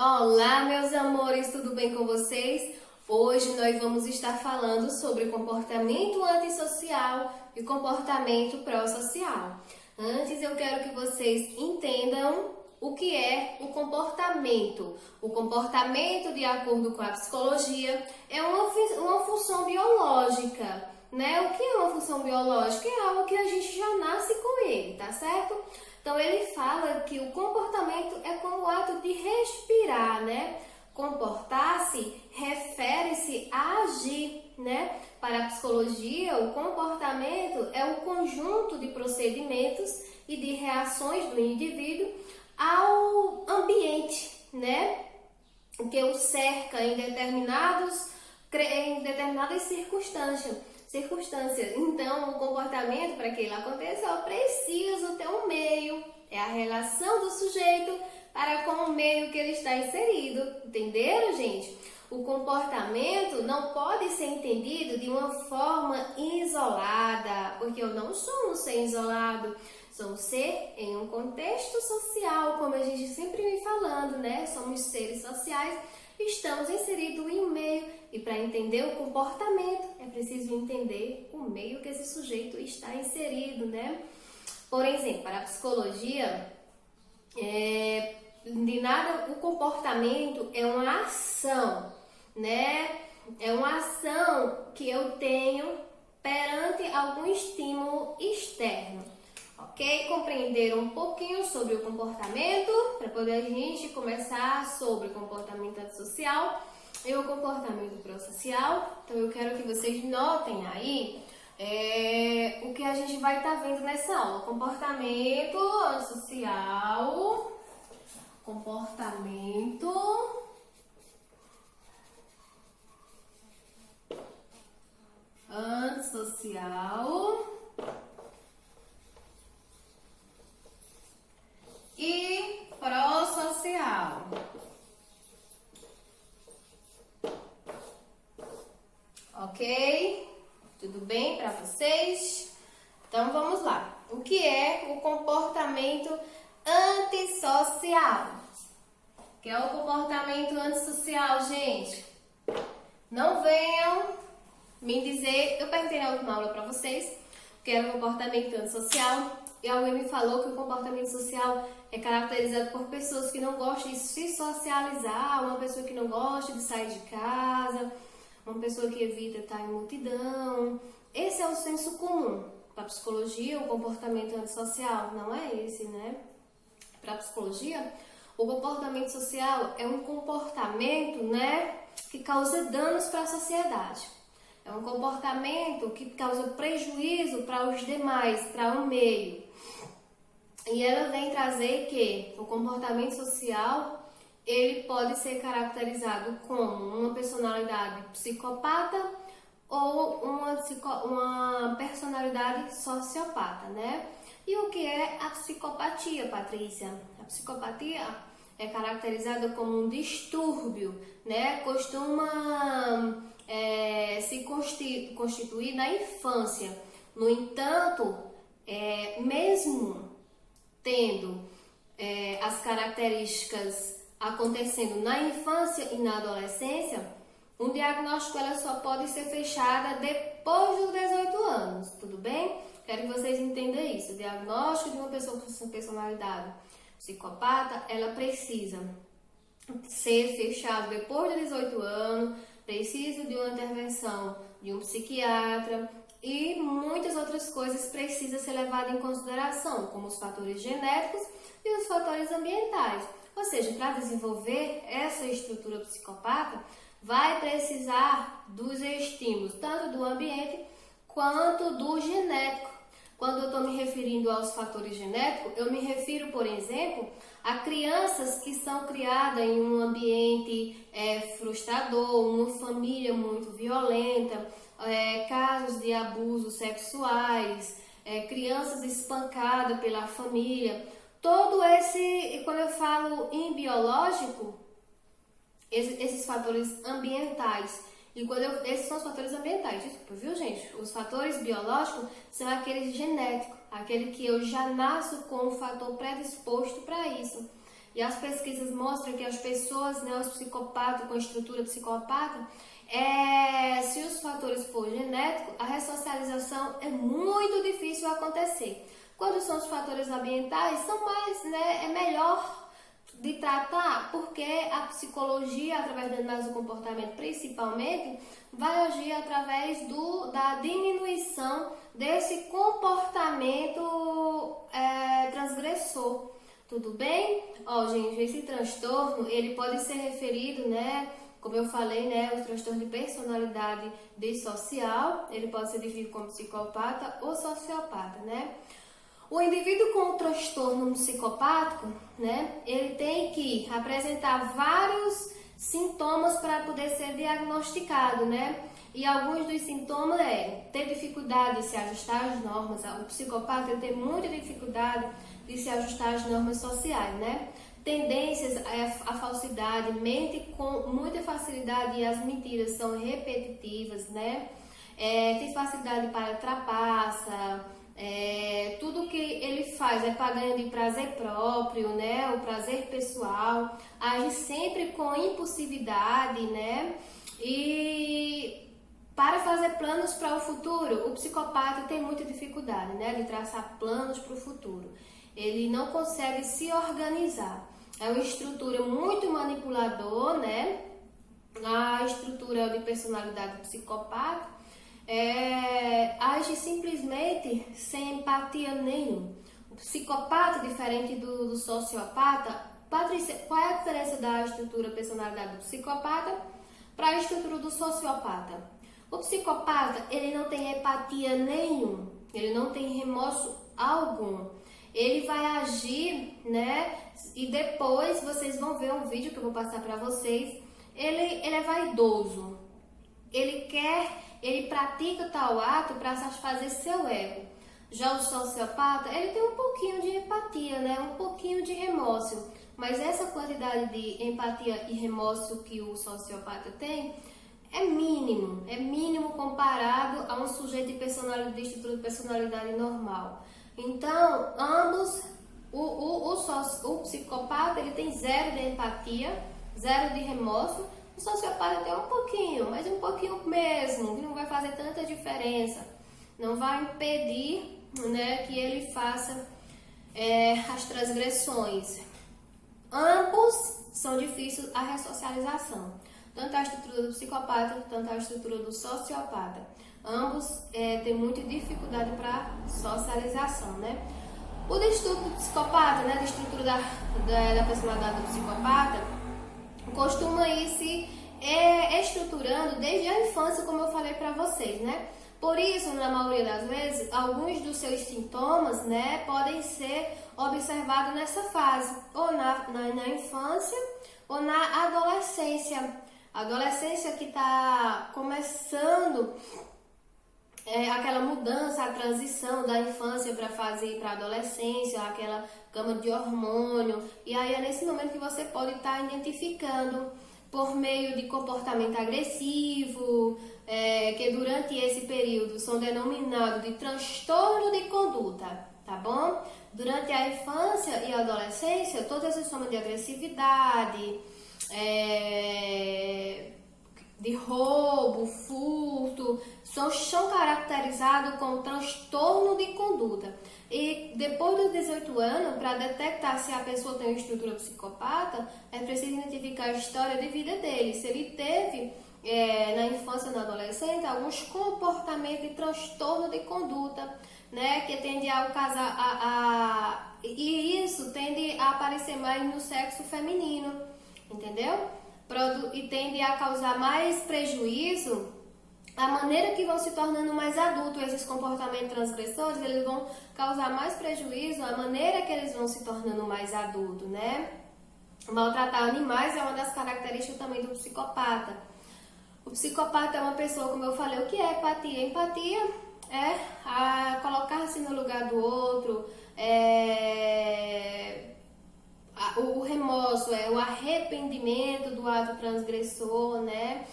Olá, meus amores, tudo bem com vocês? Hoje nós vamos estar falando sobre comportamento antissocial e comportamento pró-social. Antes eu quero que vocês entendam o que é o comportamento. O comportamento, de acordo com a psicologia, é uma função biológica, né? O que é uma função biológica? É algo que a gente já nasce com ele, tá certo? Então ele fala que o comportamento é como o ato de respirar, né? Comportar-se refere-se a agir, né? Para a psicologia, o comportamento é um conjunto de procedimentos e de reações do indivíduo ao ambiente, né? Que o cerca em determinadas circunstâncias. Então, o comportamento, para que ele aconteça, é preciso ter um meio, é a relação do sujeito para com o meio que ele está inserido. Entenderam, gente? O comportamento não pode ser entendido de uma forma isolada, porque eu não sou um ser isolado, sou um ser em um contexto social, como a gente sempre vem falando, né? Somos seres sociais, estamos inseridos em um meio. E para entender o comportamento, é preciso entender o meio que esse sujeito está inserido, né? Por exemplo, para a psicologia, o comportamento é uma ação, né? É uma ação que eu tenho perante algum estímulo externo, ok? Compreenderam um pouquinho sobre o comportamento, para poder a gente começar sobre o comportamento antissocial e o comportamento pró-social. Então eu quero que vocês notem aí o que a gente vai estar vendo nessa aula. Comportamento antissocial, comportamento antissocial e pró-social. Ok? Tudo bem para vocês? Então vamos lá. O que é o comportamento antissocial? O que é o comportamento antissocial, gente? Não venham me dizer, eu perguntei na última aula para vocês o que era o comportamento antissocial e alguém me falou que o comportamento social é caracterizado por pessoas que não gostam de se socializar, uma pessoa que não gosta de sair de casa, uma pessoa que evita estar em multidão. Esse é o senso comum. Para a psicologia, o comportamento antissocial não é esse, né? Para a psicologia, o comportamento social é um comportamento, né, que causa danos para a sociedade. É um comportamento que causa prejuízo para os demais, para o meio. E ela vem trazer que o comportamento social ele pode ser caracterizado como uma personalidade psicopata ou uma personalidade sociopata, né? E o que é a psicopatia, Patrícia? A psicopatia é caracterizada como um distúrbio, né? Costuma se constituir na infância. No entanto, mesmo tendo as características acontecendo na infância e na adolescência, um diagnóstico ela só pode ser fechada depois dos 18 anos, tudo bem? Quero que vocês entendam isso. O diagnóstico de uma pessoa com personalidade psicopata, ela precisa ser fechado depois dos 18 anos, precisa de uma intervenção de um psiquiatra e muitas outras coisas precisam ser levadas em consideração, como os fatores genéticos e os fatores ambientais. Ou seja, para desenvolver essa estrutura psicopata, vai precisar dos estímulos, tanto do ambiente quanto do genético. Quando eu estou me referindo aos fatores genéticos, eu me refiro, por exemplo, a crianças que são criadas em um ambiente frustrador, uma família muito violenta, casos de abusos sexuais, crianças espancadas pela família. Todo esse, quando eu falo em biológico, esses fatores ambientais, esses são os fatores ambientais, desculpa, viu, gente? Os fatores biológicos são aqueles genéticos, aquele que eu já nasço com um fator predisposto para isso. E as pesquisas mostram que as pessoas, né, os psicopatas com estrutura psicopata, se os fatores for genético, a ressocialização é muito difícil acontecer. Quando são os fatores ambientais, são mais, né, é melhor de tratar, porque a psicologia, através da análise do comportamento principalmente, vai agir através da diminuição desse comportamento transgressor. Tudo bem? Ó, gente, esse transtorno, ele pode ser referido, né, como eu falei, né, o transtorno de personalidade dissocial, ele pode ser definido como psicopata ou sociopata, né? O indivíduo com o transtorno psicopático, né, ele tem que apresentar vários sintomas para poder ser diagnosticado, né? E alguns dos sintomas ter dificuldade de se ajustar às normas. O psicopata ele tem muita dificuldade de se ajustar às normas sociais, né? Tendências à falsidade, mente com muita facilidade e as mentiras são repetitivas, né? Tem facilidade para trapaça. Tudo que ele faz é para ganho de prazer próprio, né? O prazer pessoal, age sempre com impulsividade, né? E para fazer planos para o futuro, o psicopata tem muita dificuldade, né? De traçar planos para o futuro. Ele não consegue se organizar. É uma estrutura muito manipulador, né? A estrutura de personalidade do psicopata age simplesmente sem empatia nenhuma. O psicopata, diferente do sociopata, Patrícia, qual é a diferença da estrutura personalidade do psicopata para a estrutura do sociopata? O psicopata, ele não tem empatia nenhuma, ele não tem remorso algum. Ele vai agir, né? E depois vocês vão ver um vídeo que eu vou passar para vocês. Ele é vaidoso. Ele pratica tal ato para satisfazer seu ego. Já o sociopata, ele tem um pouquinho de empatia, né? Um pouquinho de remorso. Mas essa quantidade de empatia e remorso que o sociopata tem é mínimo comparado a um sujeito de estrutura de personalidade normal. Então, ambos, o psicopata ele tem zero de empatia, zero de remorso. O sociopata tem um pouquinho, mas um pouquinho mesmo, que não vai fazer tanta diferença. Não vai impedir, né, que ele faça as transgressões. Ambos são difíceis a ressocialização. Tanto a estrutura do psicopata, quanto a estrutura do sociopata. Ambos têm muita dificuldade para socialização, né? O distúrbio do psicopata, né, da estrutura da personalidade do psicopata, costuma ir se estruturando desde a infância, como eu falei para vocês, né? Por isso, na maioria das vezes, alguns dos seus sintomas, né, podem ser observados nessa fase, ou na infância ou na adolescência. A adolescência que está começando aquela mudança, a transição da infância para a adolescência, aquela gama de hormônio. E aí é nesse momento que você pode estar identificando por meio de comportamento agressivo, que durante esse período são denominados de transtorno de conduta, tá bom? Durante a infância e a adolescência, todos esses formas de agressividade, de roubo, furto, são caracterizados como transtorno de conduta. E depois dos 18 anos, para detectar se a pessoa tem uma estrutura psicopata, é preciso identificar a história de vida dele. Se ele teve, na infância e na adolescência, alguns comportamentos de transtorno de conduta, né, que tende e isso tende a aparecer mais no sexo feminino, entendeu? E tende a causar mais prejuízo. A maneira que vão se tornando mais adultos esses comportamentos transgressores, eles vão causar mais prejuízo à maneira que eles vão se tornando mais adultos, né? Maltratar animais é uma das características também do psicopata. O psicopata é uma pessoa, como eu falei, o que é empatia? Empatia é colocar-se no lugar do outro, o remorso, o arrependimento do ato transgressor, né?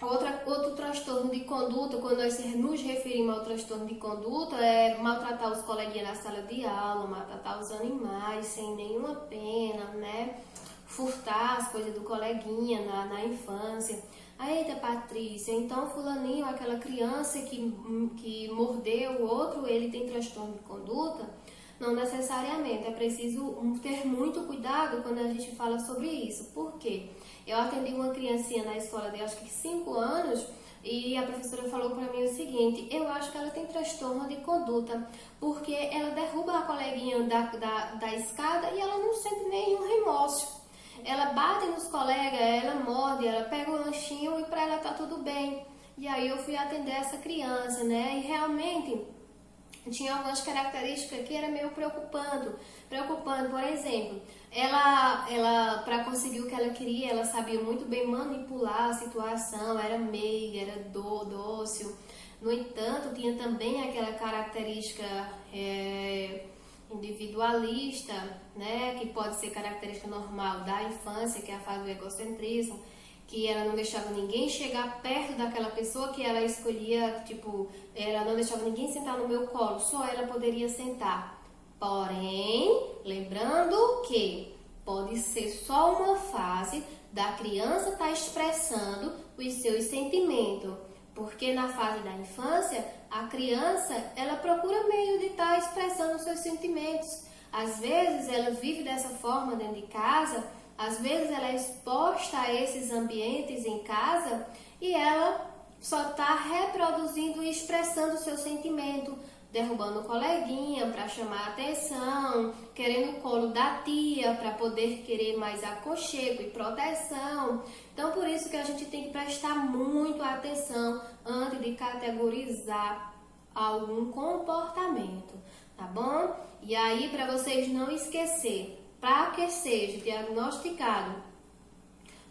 Outro transtorno de conduta, quando nós nos referimos ao transtorno de conduta, é maltratar os coleguinhas na sala de aula, maltratar os animais sem nenhuma pena, né? Furtar as coisas do coleguinha na infância. Eita, Patrícia, então fulaninho, aquela criança que mordeu o outro, ele tem transtorno de conduta? Não necessariamente, é preciso ter muito cuidado quando a gente fala sobre isso. Por quê? Eu atendi uma criancinha na escola de acho que 5 anos e a professora falou para mim o seguinte: eu acho que ela tem transtorno de conduta, porque ela derruba a coleguinha da escada e ela não sente nenhum remorso. Ela bate nos colegas, ela morde, ela pega o lanchinho e para ela tá tudo bem. E aí eu fui atender essa criança, né? E realmente tinha algumas características que era meio preocupando. Por exemplo, ela para conseguir o que ela queria, ela sabia muito bem manipular a situação, era meiga, era dócil. No entanto, tinha também aquela característica individualista, né, que pode ser característica normal da infância, que é a fase do egocentrismo, que ela não deixava ninguém chegar perto daquela pessoa que ela escolhia, tipo, ela não deixava ninguém sentar no meu colo, só ela poderia sentar. Porém, lembrando que pode ser só uma fase da criança estar expressando os seus sentimentos, porque na fase da infância, a criança, ela procura meio de estar expressando os seus sentimentos. Às vezes, ela vive dessa forma dentro de casa, às vezes ela é exposta a esses ambientes em casa e ela só está reproduzindo e expressando o seu sentimento, derrubando o coleguinha para chamar a atenção, querendo o colo da tia para poder querer mais aconchego e proteção. Então, por isso que a gente tem que prestar muito atenção antes de categorizar algum comportamento, tá bom? E aí, para vocês não esquecer, para que seja diagnosticado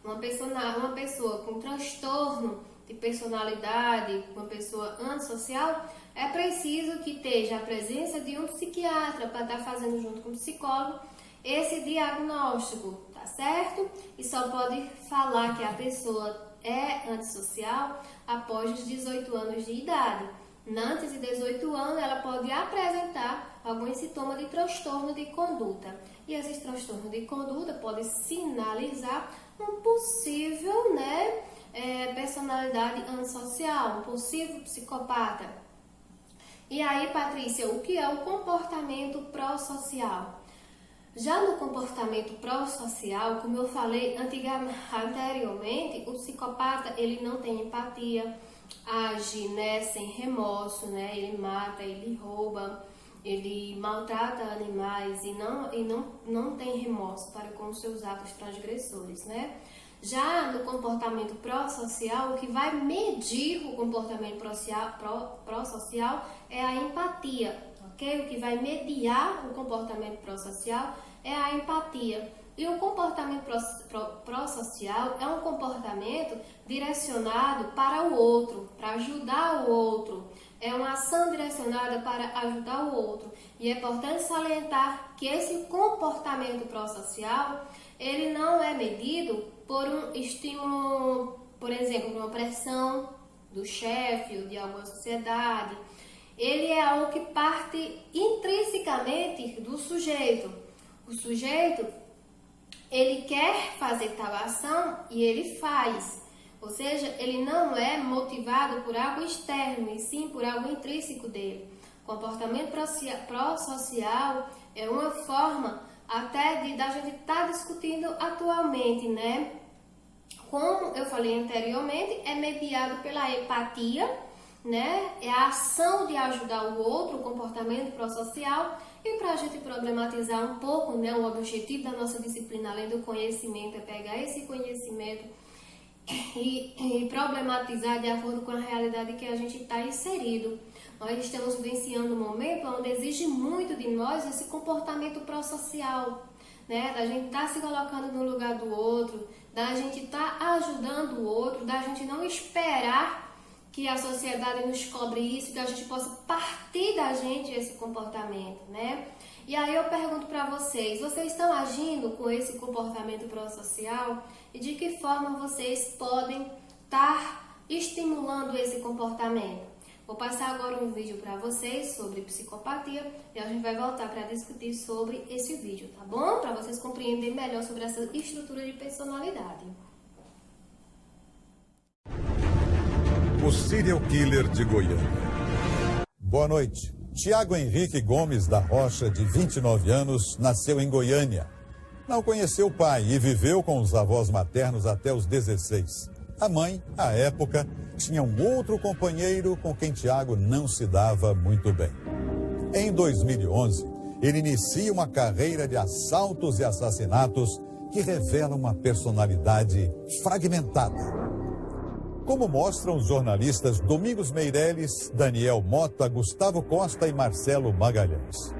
uma pessoa com transtorno de personalidade, uma pessoa antissocial, é preciso que esteja a presença de um psiquiatra para estar fazendo junto com o psicólogo esse diagnóstico, tá certo? E só pode falar que a pessoa é antissocial após os 18 anos de idade. Antes de 18 anos, ela pode apresentar alguns sintomas de transtorno de conduta. E esses transtornos de conduta podem sinalizar um possível, personalidade antissocial, um possível psicopata. E aí, Patrícia, o que é o comportamento pró-social? Já no comportamento pró-social, como eu falei anteriormente, o psicopata ele não tem empatia, age sem remorso, ele mata, ele rouba, ele maltrata animais e não tem remorso para com os seus atos transgressores, Já no comportamento pró-social, o que vai medir o comportamento pró-social é a empatia, ok? O que vai mediar o comportamento pró-social é a empatia. E o comportamento pró-social é um comportamento direcionado para o outro, para ajudar o outro. É uma ação direcionada para ajudar o outro. E é importante salientar que esse comportamento pró-social, ele não é medido por um estímulo, por exemplo, uma pressão do chefe ou de alguma sociedade. Ele é algo que parte intrinsecamente do sujeito. O sujeito, ele quer fazer tal ação e ele faz. Ou seja, ele não é motivado por algo externo, e sim por algo intrínseco dele. Comportamento pró-social é uma forma até da gente estar discutindo atualmente, Como eu falei anteriormente, é mediado pela empatia, É a ação de ajudar o outro, o comportamento pró-social. E para a gente problematizar um pouco, o objetivo da nossa disciplina, além do conhecimento, é pegar esse conhecimento e problematizar de acordo com a realidade que a gente está inserido. Nós estamos vivenciando um momento onde exige muito de nós esse comportamento pró-social, Da gente estar se colocando no lugar do outro, da gente estar ajudando o outro, da gente não esperar que a sociedade nos cobre isso, que a gente possa partir da gente esse comportamento, E aí eu pergunto para vocês estão agindo com esse comportamento pró-social? E de que forma vocês podem estar estimulando esse comportamento. Vou passar agora um vídeo para vocês sobre psicopatia e a gente vai voltar para discutir sobre esse vídeo, tá bom? Para vocês compreenderem melhor sobre essa estrutura de personalidade. O serial killer de Goiânia. Boa noite. Tiago Henrique Gomes da Rocha, de 29 anos, nasceu em Goiânia. Não conheceu o pai e viveu com os avós maternos até os 16. A mãe, à época, tinha um outro companheiro com quem Tiago não se dava muito bem. Em 2011, ele inicia uma carreira de assaltos e assassinatos que revela uma personalidade fragmentada. Como mostram os jornalistas Domingos Meirelles, Daniel Mota, Gustavo Costa e Marcelo Magalhães.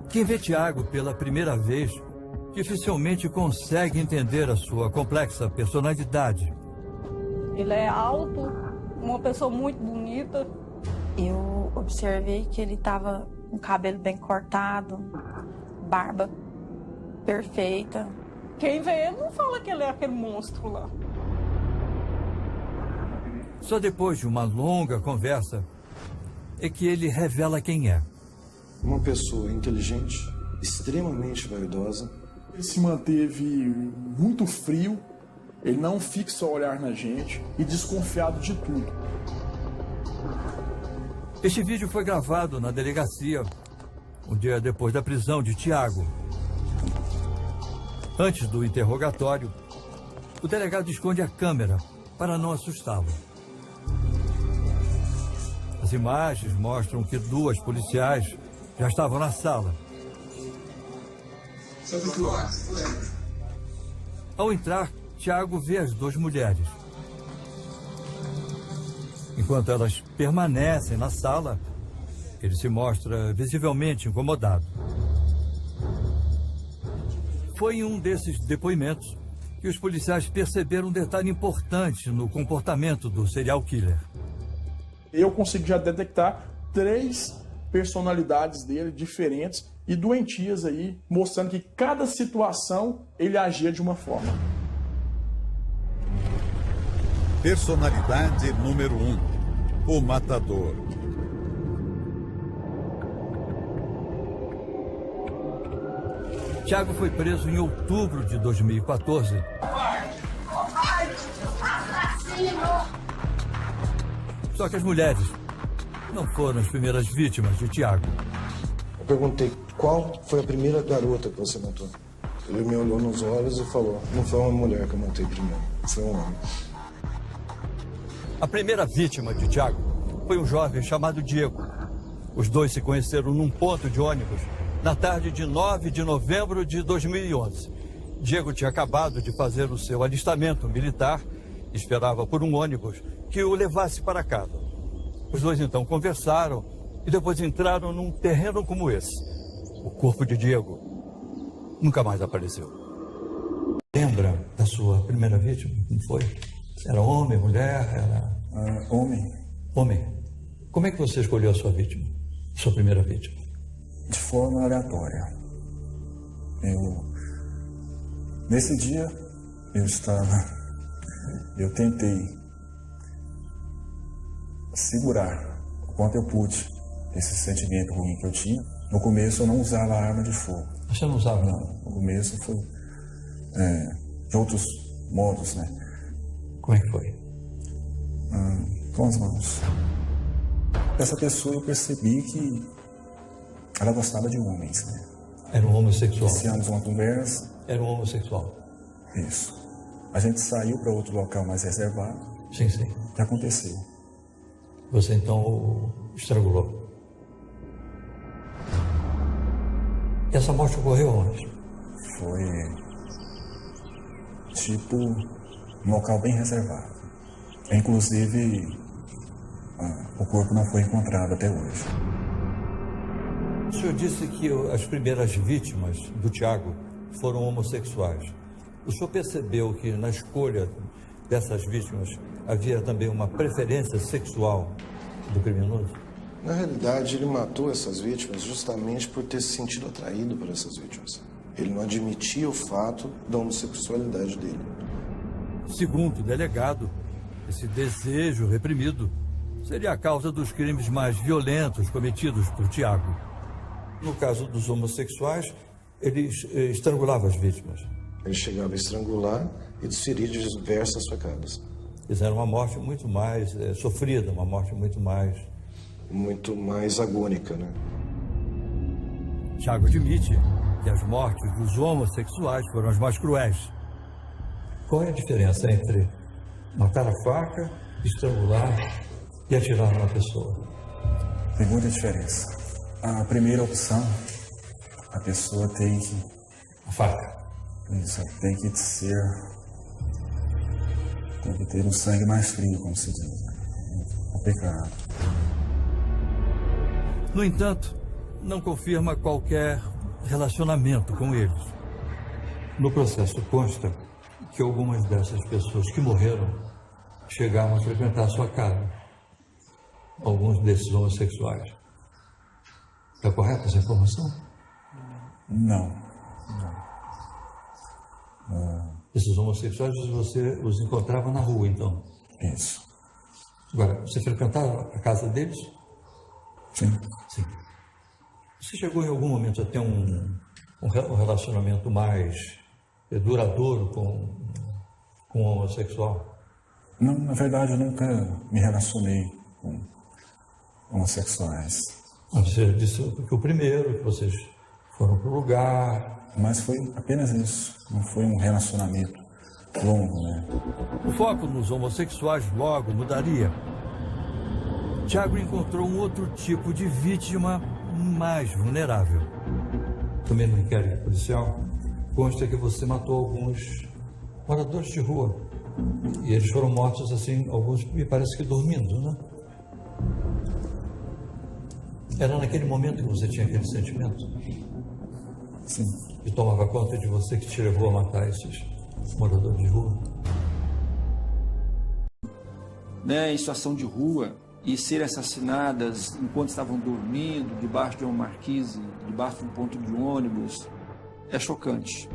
Quem vê Tiago pela primeira vez dificilmente consegue entender a sua complexa personalidade. Ele é alto, uma pessoa muito bonita. Eu observei que ele estava com o cabelo bem cortado, barba perfeita. Quem vê ele não fala que ele é aquele monstro lá. Só depois de uma longa conversa é que ele revela quem é. Uma pessoa inteligente, extremamente vaidosa. Ele se manteve muito frio, ele não fixa o olhar na gente e desconfiado de tudo. Este vídeo foi gravado na delegacia, um dia depois da prisão de Tiago. Antes do interrogatório, o delegado esconde a câmera para não assustá-lo. As imagens mostram que 2 policiais já estavam na sala. Ao entrar, Tiago vê as 2 mulheres. Enquanto elas permanecem na sala, ele se mostra visivelmente incomodado. Foi em um desses depoimentos que os policiais perceberam um detalhe importante no comportamento do serial killer. Eu consegui já detectar 3 personalidades dele diferentes e doentias aí, mostrando que cada situação ele agia de uma forma. Personalidade número 1. O matador. Tiago foi preso em outubro de 2014. Só que as mulheres não foram as primeiras vítimas de Tiago. Eu perguntei qual foi a primeira garota que você matou. Ele me olhou nos olhos e falou: não foi uma mulher que eu matei primeiro, foi um homem. A primeira vítima de Tiago foi um jovem chamado Diego. Os 2 se conheceram num ponto de ônibus na tarde de 9 de novembro de 2011. Diego tinha acabado de fazer o seu alistamento militar e esperava por um ônibus que o levasse para casa. Os 2 então conversaram e depois entraram num terreno como esse. O corpo de Diego nunca mais apareceu. Lembra da sua primeira vítima? Como foi? Era homem, mulher? Era... Homem. Homem. Como é que você escolheu a sua vítima? Sua primeira vítima? De forma aleatória. Nesse dia, eu tentei segurar o quanto eu pude esse sentimento ruim que eu tinha. No começo eu não usava arma de fogo. Você não usava? Não, no começo foi de outros modos, né? Como é que foi? Com as mãos. Essa pessoa eu percebi que ela gostava de homens, né? Era um homossexual? Iniciamos uma conversa. Era um homossexual? Isso. A gente saiu para outro local mais reservado. Sim, sim. O que aconteceu? Você então o estrangulou? E essa morte ocorreu onde? Foi tipo um local bem reservado. Inclusive, o corpo não foi encontrado até hoje. O senhor disse que as primeiras vítimas do Tiago foram homossexuais. O senhor percebeu que na escolha dessas vítimas havia também uma preferência sexual do criminoso? Na realidade, ele matou essas vítimas justamente por ter se sentido atraído por essas vítimas. Ele não admitia o fato da homossexualidade dele. Segundo o delegado, esse desejo reprimido seria a causa dos crimes mais violentos cometidos por Tiago. No caso dos homossexuais, eles estrangulavam as vítimas. Ele chegava a estrangular e desferir diversas facadas. Fizeram uma morte muito mais sofrida, uma morte muito mais agônica, né? Tiago admite que as mortes dos homossexuais foram as mais cruéis. Qual é a diferença entre matar a faca, estrangular e atirar numa pessoa? Tem muita diferença. A primeira opção, a pessoa tem que... A faca. Isso, tem que ter um sangue mais frio, como se diz. É complicado. No entanto, não confirma qualquer relacionamento com eles. No processo consta que algumas dessas pessoas que morreram chegaram a frequentar a sua casa. Alguns desses homossexuais. Está correta essa informação? Não. Esses homossexuais você os encontrava na rua, então? Isso. Agora, você frequentava a casa deles? Sim. Sim. Você chegou em algum momento a ter um relacionamento mais duradouro com um homossexual? Não, na verdade, eu nunca me relacionei com homossexuais. Você disse que o primeiro, que vocês foram para o lugar... Mas foi apenas isso, não foi um relacionamento longo, né? O foco nos homossexuais logo mudaria. Tiago encontrou um outro tipo de vítima mais vulnerável. Também no inquérito policial, consta que você matou alguns moradores de rua. E eles foram mortos assim, alguns me parece que dormindo, né? Era naquele momento que você tinha aquele sentimento? Sim. E tomava conta de você que te levou a matar esses moradores de rua? Né, em situação de rua e serem assassinadas enquanto estavam dormindo, debaixo de uma marquise, debaixo de um ponto de ônibus, é chocante.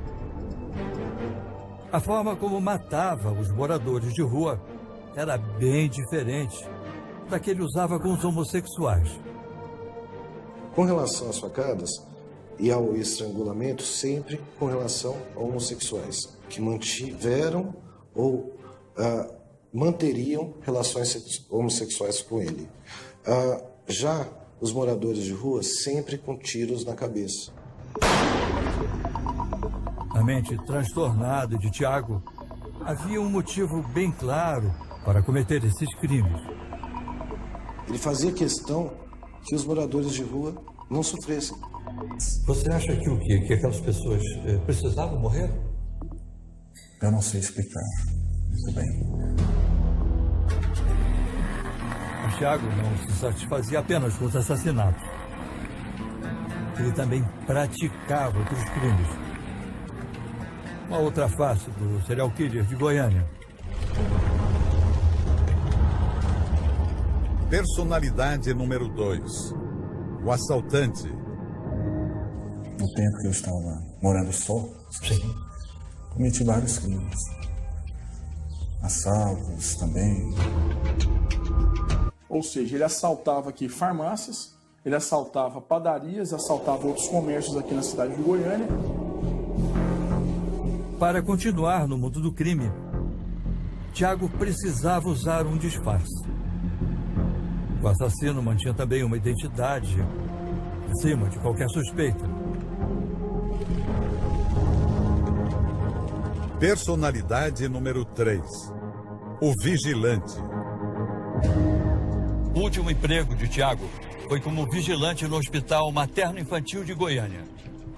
A forma como matava os moradores de rua era bem diferente da que ele usava com os homossexuais. Com relação às facadas e ao estrangulamento, sempre com relação a homossexuais, que mantiveram ou manteriam relações homossexuais com ele. Já os moradores de rua, sempre com tiros na cabeça. Na mente transtornada de Tiago, havia um motivo bem claro para cometer esses crimes. Ele fazia questão que os moradores de rua não sofressem. Você acha que o quê? Que aquelas pessoas precisavam morrer? Eu não sei explicar muito bem. O Tiago não se satisfazia apenas com os assassinatos. Ele também praticava outros crimes. Uma outra face do serial killer de Goiânia. Personalidade número 2. O assaltante. No tempo que eu estava morando só, cometi vários crimes. Assaltos também. Ou seja, ele assaltava aqui farmácias, ele assaltava padarias, assaltava outros comércios aqui na cidade de Goiânia. Para continuar no mundo do crime, Tiago precisava usar um disfarce. O assassino mantinha também uma identidade acima de qualquer suspeita. Personalidade número 3. O vigilante. O último emprego de Tiago foi como vigilante no Hospital Materno-Infantil de Goiânia.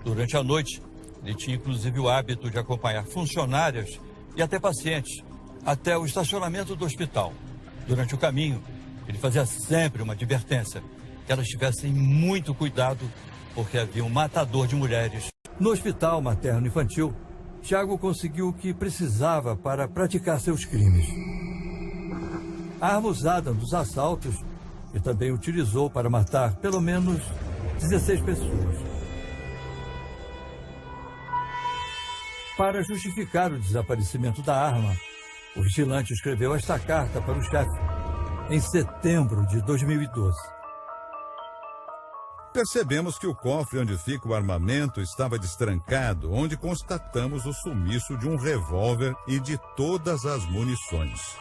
Durante a noite, ele tinha inclusive o hábito de acompanhar funcionárias e até pacientes até o estacionamento do hospital. Durante o caminho, ele fazia sempre uma advertência, que elas tivessem muito cuidado, porque havia um matador de mulheres. No Hospital Materno-Infantil, Tiago conseguiu o que precisava para praticar seus crimes. A arma usada nos assaltos, e também utilizou para matar pelo menos 16 pessoas. Para justificar o desaparecimento da arma, O vigilante escreveu esta carta para o chefe em setembro de 2012. Percebemos que o cofre onde fica o armamento estava destrancado, onde constatamos o sumiço de um revólver e de todas as munições.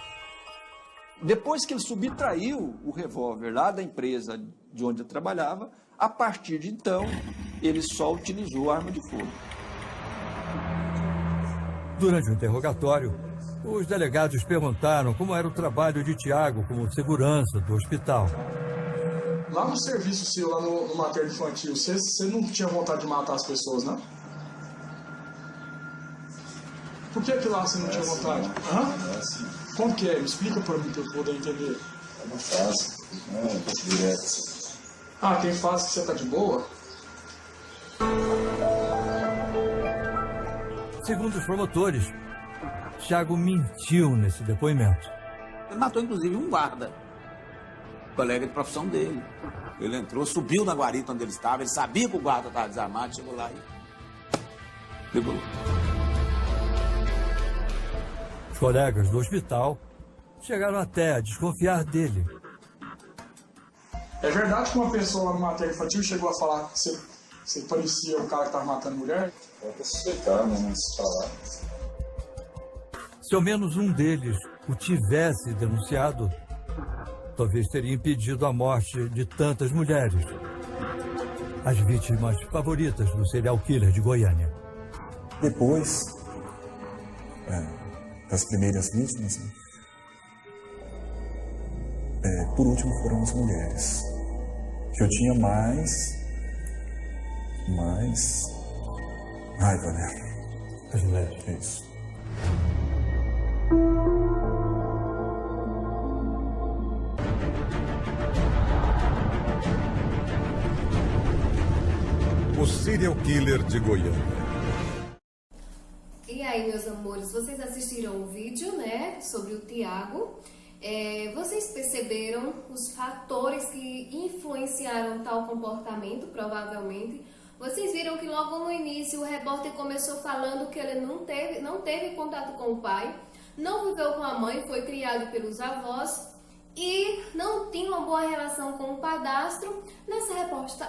Depois que ele subtraiu o revólver lá da empresa de onde eu trabalhava, a partir de então, ele só utilizou arma de fogo. Durante o interrogatório, os delegados perguntaram como era o trabalho de Tiago como segurança do hospital. Lá no serviço seu, lá no materno infantil, você não tinha vontade de matar as pessoas, não? Por que lá você não tinha vontade? Como que é? Me explica para mim, para eu poder entender. É uma fase, direto. Ah, tem fase que você tá de boa? Segundo os promotores, Tiago mentiu nesse depoimento. Ele matou, inclusive, um guarda, colega de profissão dele. Ele entrou, subiu na guarita onde ele estava, ele sabia que o guarda estava desarmado, chegou lá e pegou. Os colegas do hospital chegaram até a desconfiar dele. É verdade que uma pessoa lá no materno infantil chegou a falar que você parecia o cara que estava matando mulher? Pode suspeitar, mas não se falar. Se ao menos um deles o tivesse denunciado, talvez teria impedido a morte de tantas mulheres, as vítimas favoritas do serial killer de Goiânia. Depois das primeiras vítimas, por último foram as mulheres, que eu tinha mais raiva, né? As mulheres. É isso. O serial killer de Goiânia. E aí, meus amores, vocês assistiram o vídeo, né, sobre o Tiago. Vocês perceberam os fatores que influenciaram tal comportamento, provavelmente. Vocês viram que logo no início o repórter começou falando que ele não teve contato com o pai, não viveu com a mãe, foi criado pelos avós e não tinha uma boa relação com o padrasto. Nessa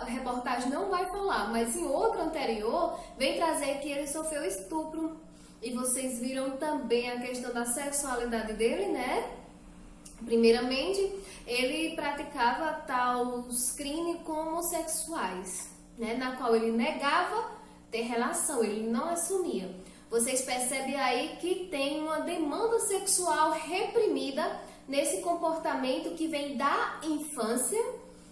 reportagem não vai falar, mas em outro anterior vem trazer que ele sofreu estupro. E vocês viram também a questão da sexualidade dele, né? Primeiramente, ele praticava tais crimes homossexuais, né? Na qual ele negava ter relação, ele não assumia. Vocês percebem aí que tem uma demanda sexual reprimida nesse comportamento que vem da infância.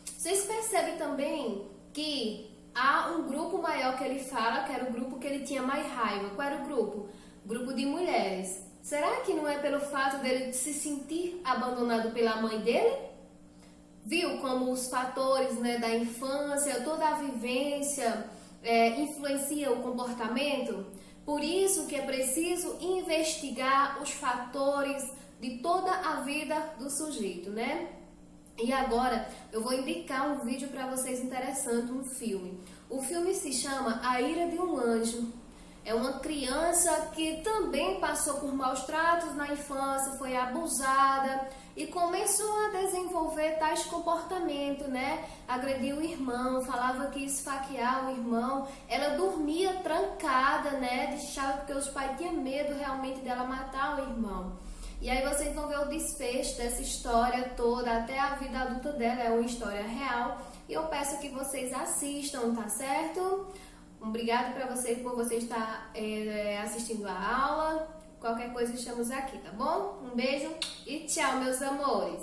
Vocês percebem também que há um grupo maior que ele fala, que era o grupo que ele tinha mais raiva. Qual era o grupo? Grupo de mulheres. Será que não é pelo fato dele se sentir abandonado pela mãe dele? Viu como os fatores, né, da infância, toda a vivência influencia o comportamento? Por isso que é preciso investigar os fatores de toda a vida do sujeito, né? E agora eu vou indicar um vídeo para vocês interessante, um filme. O filme se chama A Ira de um Anjo. É uma criança que também passou por maus tratos na infância, foi abusada e começou a desenvolver tais comportamentos, né? Agrediu o irmão, falava que ia esfaquear o irmão. Ela dormia trancada, né? Deixava porque os pais tinham medo realmente dela matar o irmão. E aí vocês vão ver o desfecho dessa história toda, até a vida adulta dela, é uma história real. E eu peço que vocês assistam, tá certo? Obrigada para vocês por você estar assistindo a aula. Qualquer coisa estamos aqui, tá bom? Um beijo e tchau, meus amores!